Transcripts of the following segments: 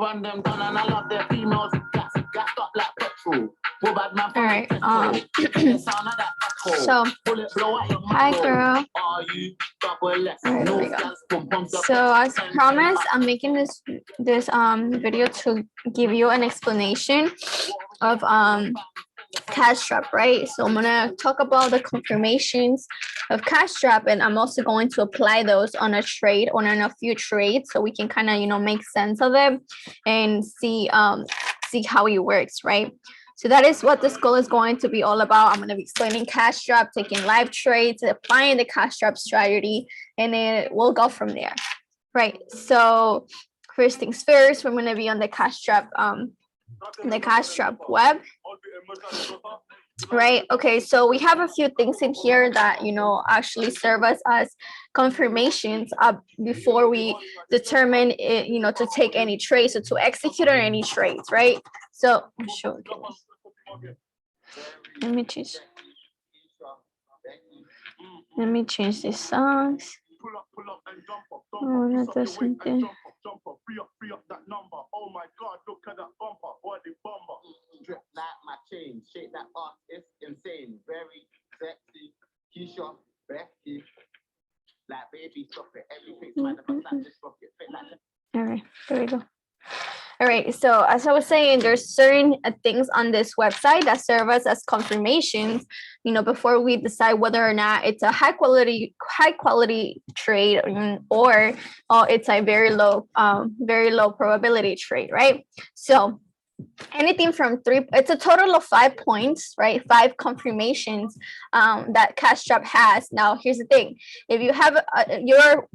Run them down and I love their females. Gas up like petrol. All right. So, hi girl. All right, there we go. So as promised, I'm making this video to give you an explanation of Cashtrap, right? So I'm gonna talk about the confirmations of Cashtrap, and I'm also going to apply those on a trade or on a few trades, so we can kind of make sense of it and see how it works, right? So that is what this goal is going to be all about. I'm going to be explaining Cashtrap, taking live trades, applying the Cashtrap strategy, and then we'll go from there, right? So first things first, we're going to be on the Cashtrap web, right? Okay, so we have a few things in here that actually serve us as confirmations before we determine it, to take any trades or to execute on any trades, right? So sure. Let me change these songs. Oh, that doesn't do. Free up that number. Oh my God, look at that bumper, body bumper. Drip like my chain, shake that ass, it's insane. Very sexy, Keisha, Becky, like baby, stop it. Everything's mad about that, just rock it, fit like. All right, there we go. All right, so as I was saying, there's certain things on this website that serve us as confirmations, before we decide whether or not it's a high quality trade or it's a very low probability trade, right? So anything from 3, it's a total of 5 points, right? 5 confirmations that Cashtrap has. Now, here's the thing: if you have you're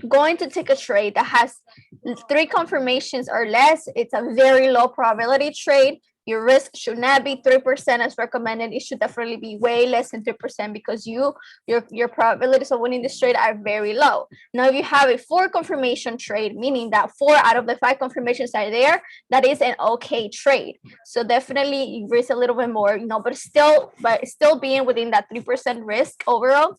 going to take a trade that has 3 confirmations or less, it's a very low probability trade. Your risk should not be 3% as recommended. It should definitely be way less than 3% because your probabilities of winning this trade are very low. Now, if you have a 4 confirmation trade, meaning that 4 out of the 5 confirmations are there, that is an okay trade. So definitely you risk a little bit more, but still being within that 3% risk overall.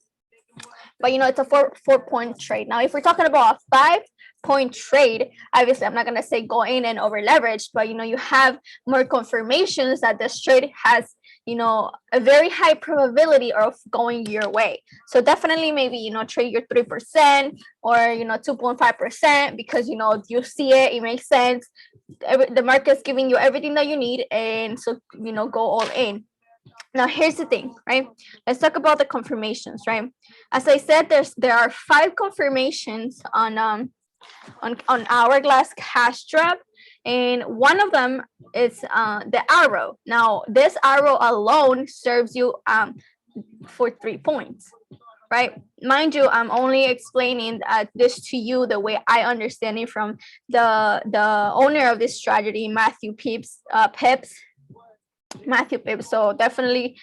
But it's a 4-point trade. Now, if we're talking about a 5-point trade, obviously I'm not going to say go in and over leverage, but you have more confirmations that this trade has a very high probability of going your way. So definitely maybe trade your 3% or 2.5% because you see it makes sense. The market's giving you everything that you need, and so go all in. Now, here's the thing, right? Let's talk about the confirmations, right? As I said, there are 5 confirmations on Hourglass Cashtrap, and one of them is the arrow. Now, this arrow alone serves you for 3 points, right? Mind you, I'm only explaining this to you the way I understand it from the owner of this strategy, Matthew Pips. So definitely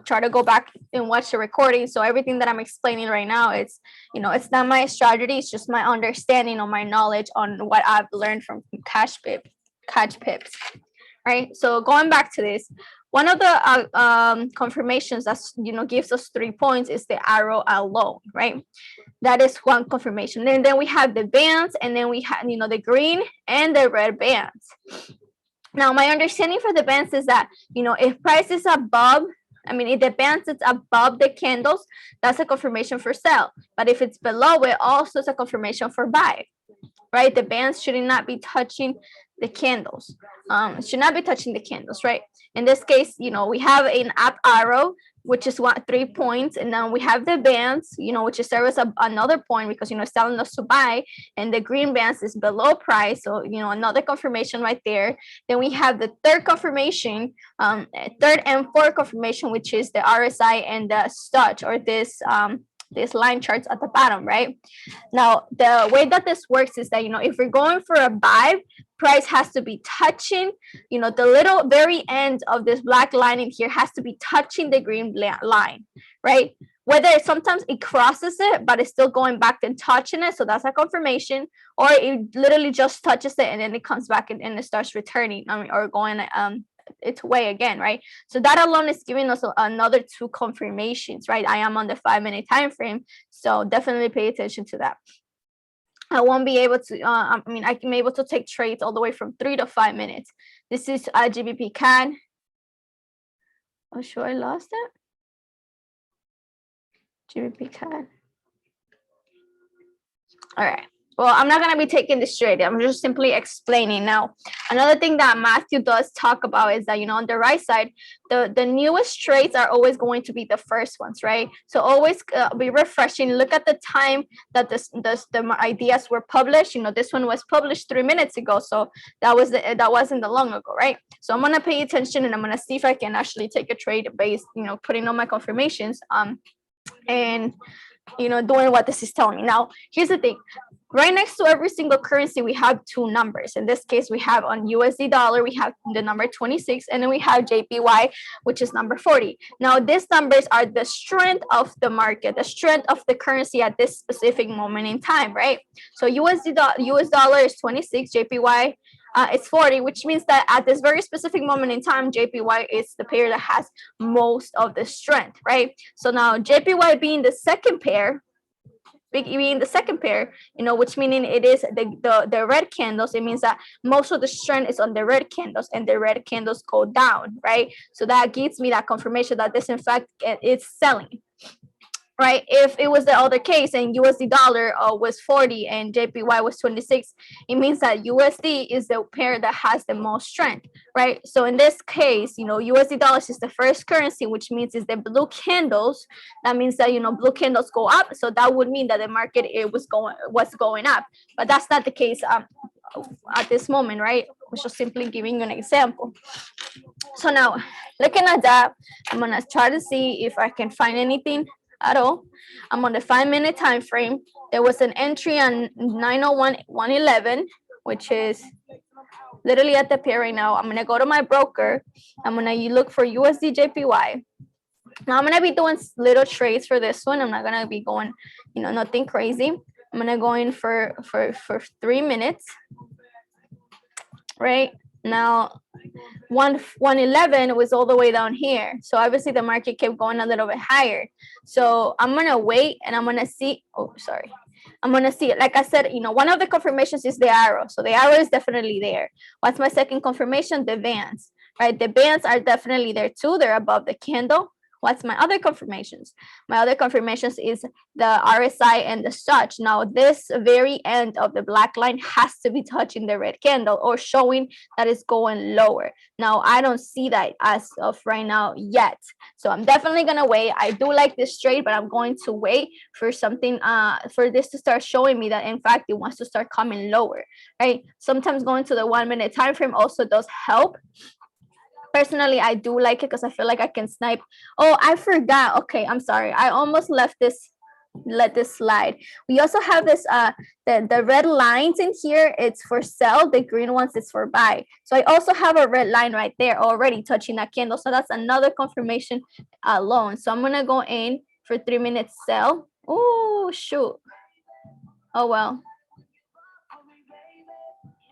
try to go back and watch the recording. So everything that I'm explaining right now, it's it's not my strategy, it's just my understanding or my knowledge on what I've learned from Cash Pips, right? So going back to this, one of the confirmations that gives us 3 points is the arrow alone, right? That is one confirmation. And then we have the bands, and then we have the green and the red bands. Now, my understanding for the bands is that, if price is above, if the bands is above the candles, that's a confirmation for sell. But if it's below it, also is a confirmation for buy, right? The bands should not be touching the candles. Should not be touching the candles, right? In this case, we have an up arrow, which is 3 points, and then we have the bands, which is serves another point because it's telling us to buy, and the green bands is below price, so another confirmation right there. Then we have the third confirmation, third and fourth confirmation, which is the RSI and the Stutch, or this line charts at the bottom, right? Now, the way that this works is that if we're going for a buy, price has to be touching, the little very end of this black line in here has to be touching the green line, right? Whether sometimes it crosses it, but it's still going back and touching it, so that's a confirmation, or it literally just touches it and then it comes back and it starts returning, or going its way again, right? So that alone is giving us another 2 confirmations, right? I am on the 5-minute time frame, so definitely pay attention to that. I won't be able to, I mean, I can be able to take trades all the way from 3 to 5 minutes. This is GBP CAD. Oh, sure, I lost it. GBP CAD. All right. Well, I'm not going to be taking this straight. I'm just simply explaining. Now, another thing that Matthew does talk about is that, you know, on the right side, the newest trades are always going to be the first ones, right? So always be refreshing. Look at the time that the ideas were published. You know, this one was published 3 minutes ago. So that wasn't that long ago, right? So I'm going to pay attention and I'm going to see if I can actually take a trade based, you know, putting on my confirmations and, you know, doing what this is telling me. Now, here's the thing. Right next to every single currency, we have two numbers. In this case, we have on USD dollar, we have the number 26, and then we have JPY, which is number 40. Now, these numbers are the strength of the market, the strength of the currency at this specific moment in time, right? So US dollar is 26, JPY is 40, which means that at this very specific moment in time, JPY is the pair that has most of the strength, right? So now JPY being the second pair, being the second pair, you know, which meaning it is the red candles, it means that most of the strength is on the red candles and the red candles go down, right? So that gives me that confirmation that this in fact it's selling, right? If it was the other case and USD dollar was 40 and JPY was 26, it means that USD is the pair that has the most strength, right? So in this case, you know, USD dollars is the first currency, which means it's the blue candles. That means that, you know, blue candles go up. So that would mean that the market was going up, but that's not the case at this moment, right? I was just simply giving you an example. So now, looking at that, I'm gonna try to see if I can find anything at all. I'm on the 5-minute time frame. There was an entry on 901.111, which is literally at the pair right now. I'm gonna go to my broker. I'm gonna look for USD JPY. Now I'm gonna be doing little trades for this one. I'm not gonna be going, you know, nothing crazy. I'm gonna go in for 3 minutes. Right now, 111 was all the way down here, so obviously the market kept going a little bit higher. So I'm gonna wait and I'm gonna see. Oh, sorry. I'm gonna see it. Like I said, you know, one of the confirmations is the arrow, so the arrow is definitely there. What's my second confirmation? The bands, right? The bands are definitely there too. They're above the candle. What's my other confirmations? My other confirmations is the RSI and the such. Now, this very end of the black line has to be touching the red candle or showing that it's going lower. Now, I don't see that as of right now yet. So I'm definitely going to wait. I do like this trade, but I'm going to wait for something, for this to start showing me that, in fact, it wants to start coming lower, right? Sometimes going to the 1-minute time frame also does help. Personally, I do like it because I feel like I can snipe. Oh, I forgot. Okay, I'm sorry. I almost let this slide. We also have this the red lines in here. It's for sell. The green ones is for buy. So I also have a red line right there already touching that candle. So that's another confirmation alone. So I'm gonna go in for 3 minutes sell. Oh shoot. Oh well.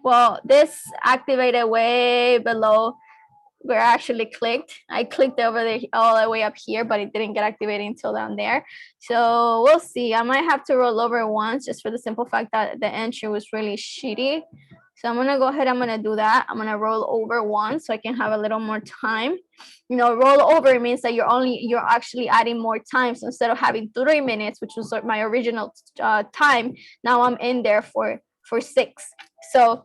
Well, this activated way below where I actually clicked. I clicked over there all the way up here, but it didn't get activated until down there. So we'll see. I might have to roll over once just for the simple fact that the entry was really shitty. So I'm gonna go ahead, I'm gonna do that. I'm gonna roll over once so I can have a little more time. You know, roll over means that you're actually adding more time. So instead of having 3 minutes, which was my original time, now I'm in there for 6. So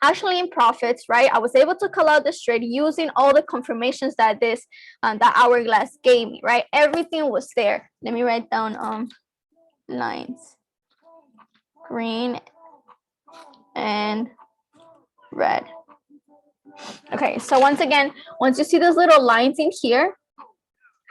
actually in profits, right? I was able to call out this trade using all the confirmations that that hourglass gave me, right? Everything was there. Let me write down lines, green and red. Okay, so once again, once you see those little lines in here,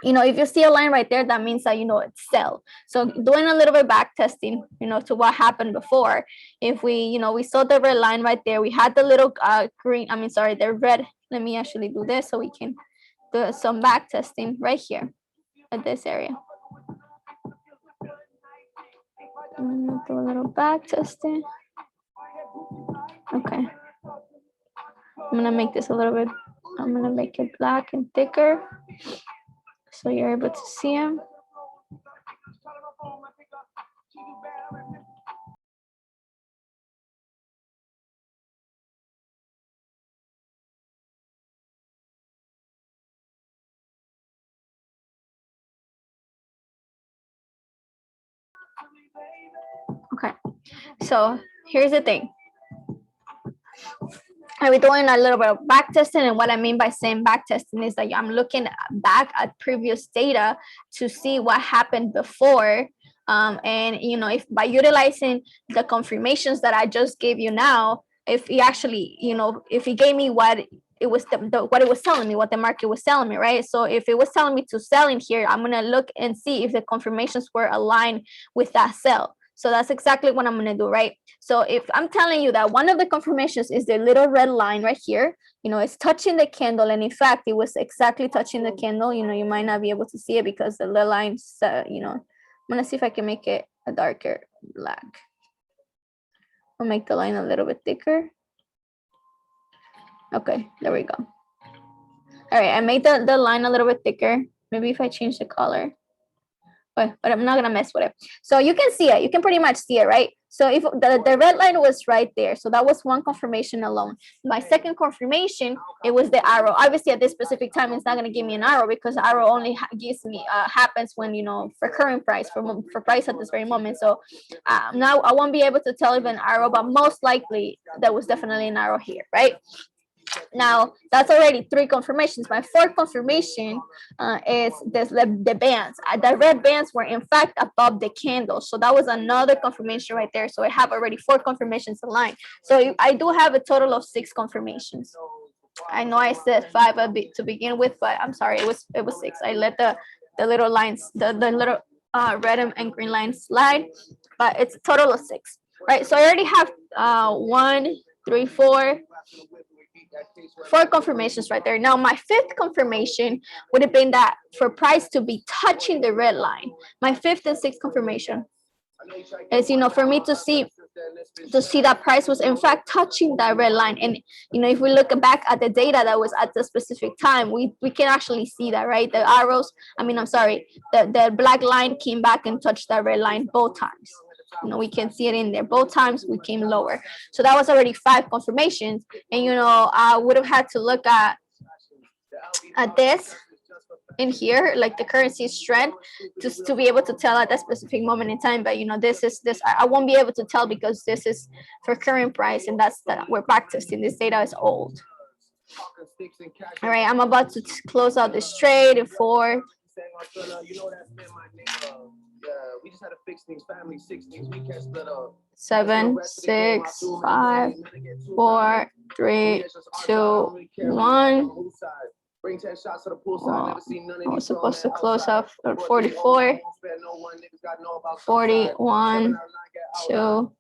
you know, if you see a line right there, that means that, you know, it's sell. So doing a little bit back testing, you know, to what happened before. If we, you know, we saw the red line right there, we had the little the red. Let me actually do this so we can do some back testing right here at this area. I'm gonna do a little back testing. Okay. I'm gonna make this a little bit, I'm gonna make it black and thicker so you're able to see them. Okay, so here's the thing. I'll be doing a little bit of back testing, and what I mean by saying back testing is that I'm looking back at previous data to see what happened before. And you know, if by utilizing the confirmations that I just gave you now, if he actually, you know, if he gave me what it was what it was telling me, what the market was telling me, right? So if it was telling me to sell in here, I'm gonna look and see if the confirmations were aligned with that sell. So that's exactly what I'm gonna do, right? So if I'm telling you that one of the confirmations is the little red line right here, you know, it's touching the candle, and in fact, it was exactly touching the candle. You know, you might not be able to see it because the little lines, you know, I'm gonna see if I can make it a darker black. I'll make the line a little bit thicker. Okay, there we go. All right, I made the line a little bit thicker. Maybe if I change the color. But I'm not gonna mess with it. So you can see it. You can pretty much see it, right? So if the red line was right there, so that was one confirmation alone. My second confirmation, it was the arrow. Obviously, at this specific time, it's not gonna give me an arrow because arrow only gives me happens when, you know, for current price, for price at this very moment. So now I won't be able to tell if an arrow, but most likely there was definitely an arrow here, right? Now that's already three confirmations. My fourth confirmation is this, the bands. The red bands were in fact above the candle, so that was another confirmation right there. So I have already 4 confirmations aligned. So I do have a total of 6 confirmations. I know I said 5 to begin with, but I'm sorry, it was 6. I let the little lines, the little red and green lines slide, but it's a total of 6, right? So I already have 1, 3, 4 confirmations right there. Now my 5th confirmation would have been that for price to be touching the red line. My 5th and 6th confirmation is, you know, for me to see that price was in fact touching that red line. And you know, if we look back at the data that was at the specific time, we can actually see that, right? The arrows, the black line came back and touched that red line both times. You know, we can see it in there. Both times we came lower. So that was already 5 confirmations. And, you know, I would have had to look at this in here, like the currency strength, just to be able to tell at that specific moment in time. But, you know, I won't be able to tell because this is for current price, and we're back testing. This data is old. All right, I'm about to close out this trade in 4. We just had to fix things, family, 6 things we can't split up. 7, 6, 5, 4, 3, 2, 1. I was supposed to close out at 44. 41, 2,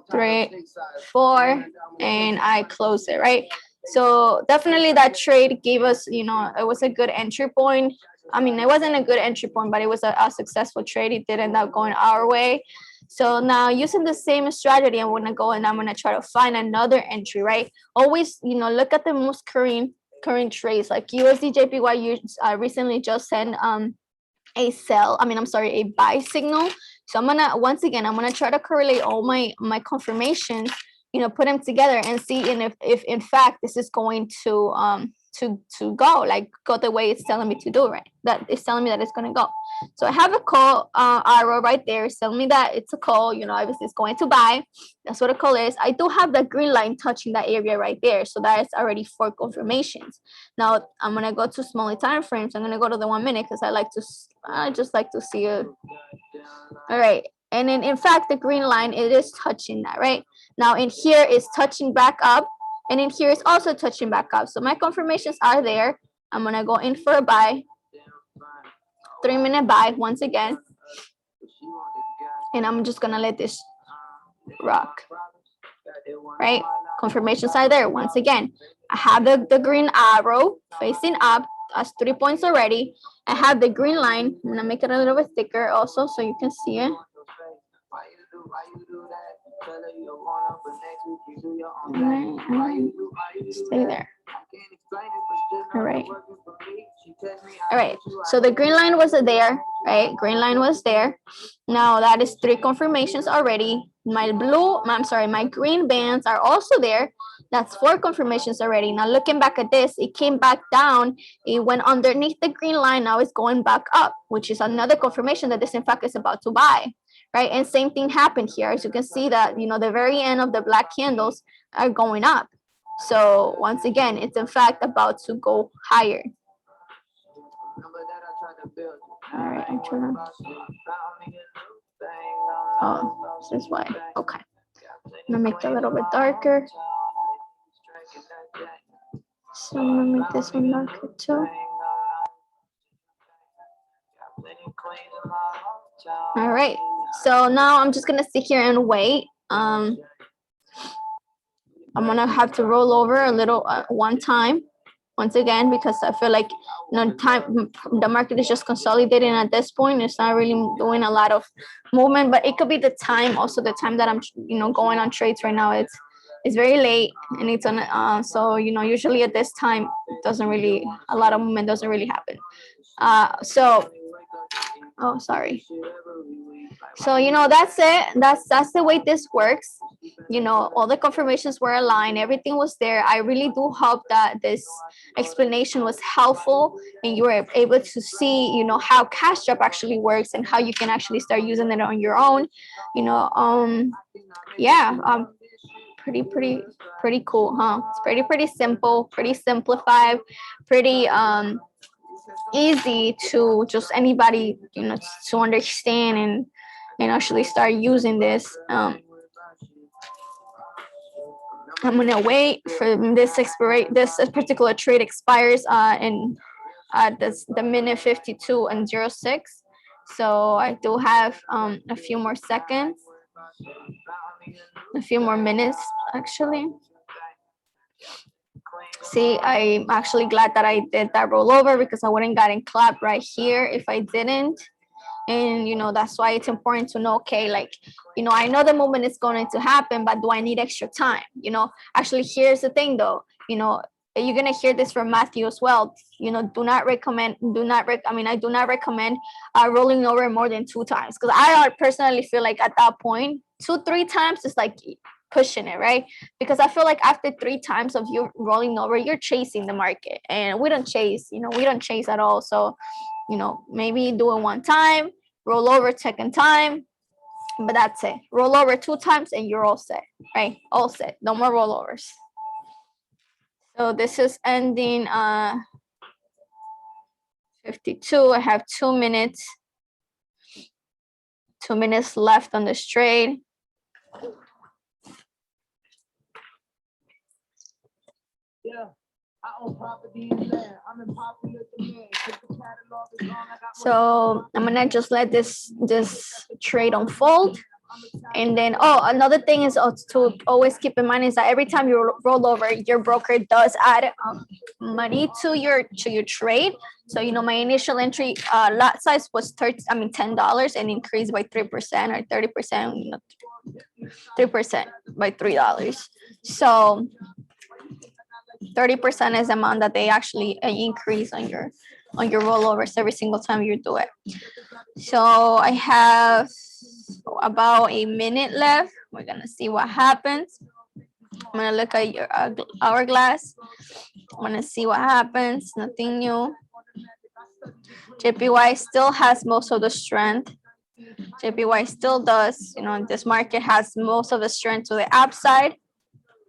3, 4, and I close it, right? So definitely that trade gave us, you know, it was a good entry point. I mean, it wasn't a good entry point, but it was a successful trade. It did end up going our way. So now using the same strategy, I'm going to go and I'm going to try to find another entry, right? Always, you know, look at the most current trades, like USD JPY recently just sent a buy signal. So I'm gonna, once again, I'm gonna try to correlate all my confirmations, you know, put them together and see if in fact this is going to go the way it's telling me to do, right? That it's telling me that it's going to go. So I have a call arrow right there. It's telling me that it's a call, you know, obviously it's going to buy. That's what a call is. I do have the green line touching that area right there. So that is already 4 confirmations. Now I'm going to go to smaller time frames. I'm going to go to the 1 minute because I just like to see it. All right. And then in fact, the green line, it is touching that, right? Now in here is touching back up. And in here is also touching back up. So my confirmations are there. I'm going to go in for a buy. 3-minute buy once again. And I'm just going to let this rock. Right? Confirmations are there once again. I have the green arrow facing up. That's 3 points already. I have the green line. I'm going to make it a little bit thicker also so you can see it. Stay there. All right. So the green line was there, right? Green line was there. Now that is 3 confirmations already. My green bands are also there. That's 4 confirmations already. Now looking back at this, it came back down. It went underneath the green line. Now it's going back up, which is another confirmation that this in fact is about to buy. right? And same thing happened here. As you can see that, you know, the very end of the black candles are going up. So once again, it's in fact about to go higher. All right, I'm trying to. Oh, this is why. Okay. I'm gonna make it a little bit darker. So I'm gonna make this one darker too. All right. So now I'm just gonna sit here and wait. I'm gonna have to roll over a little one time. Once again, because I feel like, you know, the market is just consolidating at this point. It's not really doing a lot of movement, but it could be the time, also the time that I'm, you know, going on trades right now. It's very late, and it's on. So, you know, usually at this time, it doesn't really, a lot of movement doesn't really happen. Oh, sorry. So, you know, that's it. That's the way this works. You know, all the confirmations were aligned. Everything was there. I really do hope that this explanation was helpful and you were able to see, you know, how Cashtrap actually works and how you can actually start using it on your own. You know, yeah, pretty cool, huh? It's pretty simple, pretty simplified, pretty easy to just anybody, you know, to understand and actually start using this. I'm gonna wait for this particular trade expires in the minute 52 and 06. So I do have a few more seconds, a few more minutes actually. See, I'm actually glad that I did that rollover because I wouldn't gotten clapped right here if I didn't. And, you know, that's why it's important to know, okay, like, you know, I know the movement is going to happen, but do I need extra time? You know, actually, here's the thing though, you know, you're going to hear this from Matthew as well. You know, I do not recommend rolling over more than 2 times, because I personally feel like at that point, 2-3 times is like pushing it, right? Because I feel like after 3 times of you rolling over, you're chasing the market, and we don't chase, you know, we don't chase at all. So, you know, maybe do it 1 time, roll over 2nd time, but that's it. Roll over 2 times and you're all set, right? All set. No more rollovers. So this is ending 52. I have 2 minutes. 2 minutes left on this trade. Yeah. So I'm gonna just let this trade unfold. And then, oh, another thing is to always keep in mind is that every time you roll over, your broker does add money to your trade. So, you know, my initial entry lot size was $10 and increased by 3% or 30%, you know, 3% by $3. So 30% is the amount that they actually increase on your rollovers every single time you do it. So I have about a minute left. We're gonna see what happens. I'm gonna look at your hourglass. I'm gonna see what happens. Nothing new. JPY still has most of the strength. JPY still does. You know, this market has most of the strength to the upside.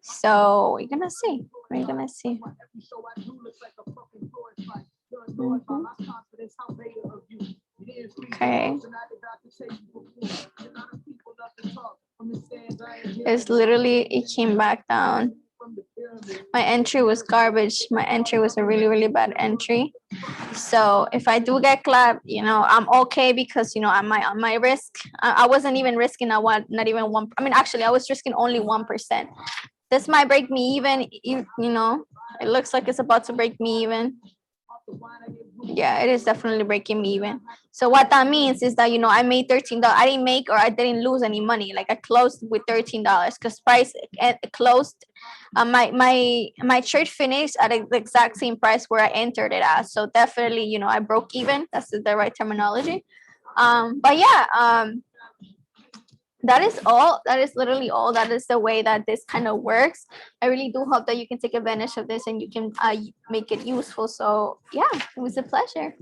So we're gonna see. We're gonna see. Okay. It's literally, it came back down. My entry was garbage. My entry was a really bad entry. So if I do get clapped, you know, I'm okay, because, you know, on my risk, I wasn't even risking not even 1. I mean, actually, I was risking only 1%. This might break me even, you know, it looks like it's about to break me even. Yeah, it is definitely breaking me even. So what that means is that, you know, I made $13. I didn't make, or I didn't lose any money. Like, I closed with $13 because price closed. My trade finished at the exact same price where I entered it at. So definitely, you know, I broke even. That's the right terminology. But yeah, that is all. That is literally all. That is the way that this kind of works. I really do hope that you can take advantage of this and you can make it useful. So yeah, it was a pleasure.